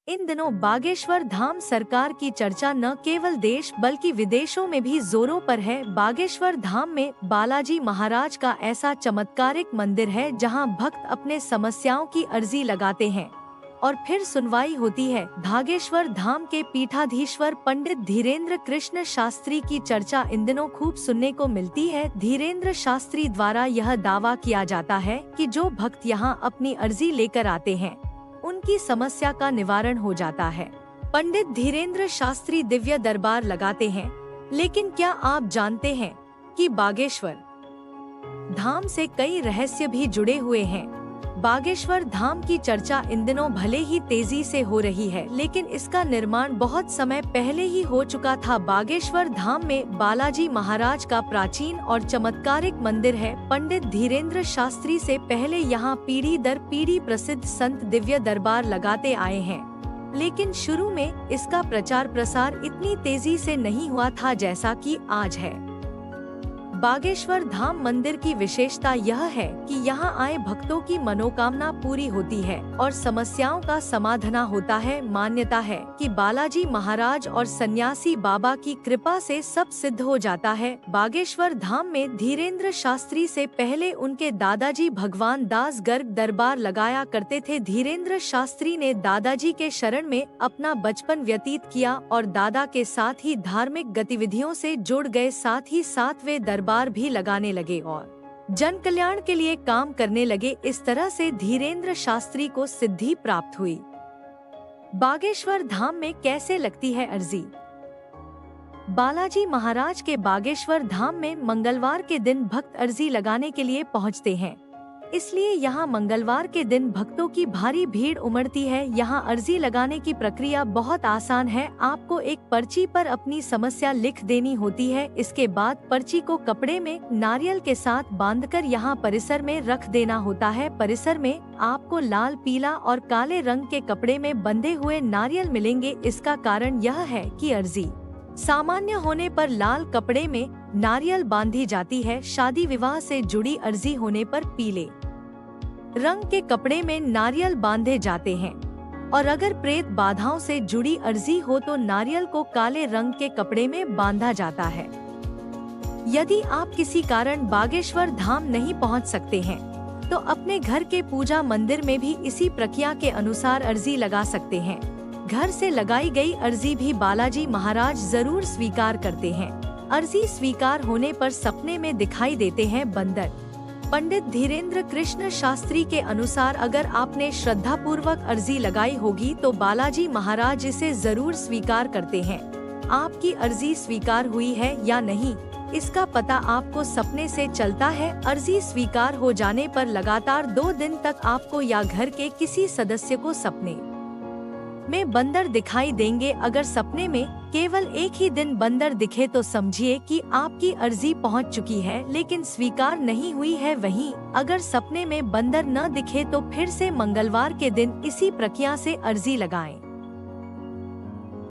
इन दिनों बागेश्वर धाम सरकार की चर्चा न केवल देश बल्कि विदेशों में भी जोरों पर है। बागेश्वर धाम में बालाजी महाराज का ऐसा चमत्कारिक मंदिर है जहां भक्त अपने समस्याओं की अर्जी लगाते हैं और फिर सुनवाई होती है। बागेश्वर धाम के पीठाधीश्वर पंडित धीरेन्द्र कृष्ण शास्त्री की चर्चा इन दिनों खूब सुनने को मिलती है। धीरेन्द्र शास्त्री द्वारा यह दावा किया जाता है कि जो भक्त यहां अपनी अर्जी लेकर आते हैं उनकी समस्या का निवारण हो जाता है। पंडित धीरेन्द्र शास्त्री दिव्य दरबार लगाते हैं, लेकिन क्या आप जानते हैं कि बागेश्वर धाम से कई रहस्य भी जुड़े हुए हैं। बागेश्वर धाम की चर्चा इन दिनों भले ही तेजी से हो रही है, लेकिन इसका निर्माण बहुत समय पहले ही हो चुका था। बागेश्वर धाम में बालाजी महाराज का प्राचीन और चमत्कारिक मंदिर है। पंडित धीरेन्द्र शास्त्री से पहले यहाँ पीढ़ी दर पीढ़ी प्रसिद्ध संत दिव्य दरबार लगाते आए हैं, लेकिन शुरू में इसका प्रचार प्रसार इतनी तेजी से नहीं हुआ था जैसा कि आज है। बागेश्वर धाम मंदिर की विशेषता यह है कि यहाँ आए भक्तों की मनोकामना पूरी होती है और समस्याओं का समाधान होता है। मान्यता है कि बालाजी महाराज और सन्यासी बाबा की कृपा से सब सिद्ध हो जाता है। बागेश्वर धाम में धीरेन्द्र शास्त्री से पहले उनके दादाजी भगवान दास गर्ग दरबार लगाया करते थे। धीरेन्द्र शास्त्री ने दादाजी के शरण में अपना बचपन व्यतीत किया और दादा के साथ ही धार्मिक गतिविधियों से जुड़ गए। साथ ही साथ वे दरबार भी लगाने लगे और जन कल्याण के लिए काम करने लगे। इस तरह से धीरेन्द्र शास्त्री को सिद्धि प्राप्त हुई। बागेश्वर धाम में कैसे लगती है अर्जी? बालाजी महाराज के बागेश्वर धाम में मंगलवार के दिन भक्त अर्जी लगाने के लिए पहुंचते हैं, इसलिए यहाँ मंगलवार के दिन भक्तों की भारी भीड़ उमड़ती है। यहाँ अर्जी लगाने की प्रक्रिया बहुत आसान है। आपको एक पर्ची पर अपनी समस्या लिख देनी होती है। इसके बाद पर्ची को कपड़े में नारियल के साथ बांधकर यहाँ परिसर में रख देना होता है। परिसर में आपको लाल, पीला और काले रंग के कपड़े में बंधे हुए नारियल मिलेंगे। इसका कारण यह है कि अर्जी सामान्य होने पर लाल कपड़े में नारियल बांधी जाती है। शादी विवाह से जुड़ी अर्जी होने पर पीले रंग के कपड़े में नारियल बांधे जाते हैं और अगर प्रेत बाधाओं से जुड़ी अर्जी हो तो नारियल को काले रंग के कपड़े में बांधा जाता है। यदि आप किसी कारण बागेश्वर धाम नहीं पहुंच सकते हैं तो अपने घर के पूजा मंदिर में भी इसी प्रक्रिया के अनुसार अर्जी लगा सकते हैं। घर से लगाई गई अर्जी भी बालाजी महाराज जरूर स्वीकार करते हैं। अर्जी स्वीकार होने पर सपने में दिखाई देते हैं बंदर। पंडित धीरेन्द्र कृष्ण शास्त्री के अनुसार अगर आपने श्रद्धा पूर्वक अर्जी लगाई होगी तो बालाजी महाराज इसे जरूर स्वीकार करते हैं। आपकी अर्जी स्वीकार हुई है या नहीं, इसका पता आपको सपने से चलता है। अर्जी स्वीकार हो जाने पर लगातार 2 दिन तक आपको या घर के किसी सदस्य को सपने में बंदर दिखाई देंगे। अगर सपने में केवल एक ही दिन बंदर दिखे तो समझिए कि आपकी अर्जी पहुंच चुकी है लेकिन स्वीकार नहीं हुई है। वहीं अगर सपने में बंदर न दिखे तो फिर से मंगलवार के दिन इसी प्रक्रिया से अर्जी लगाएं।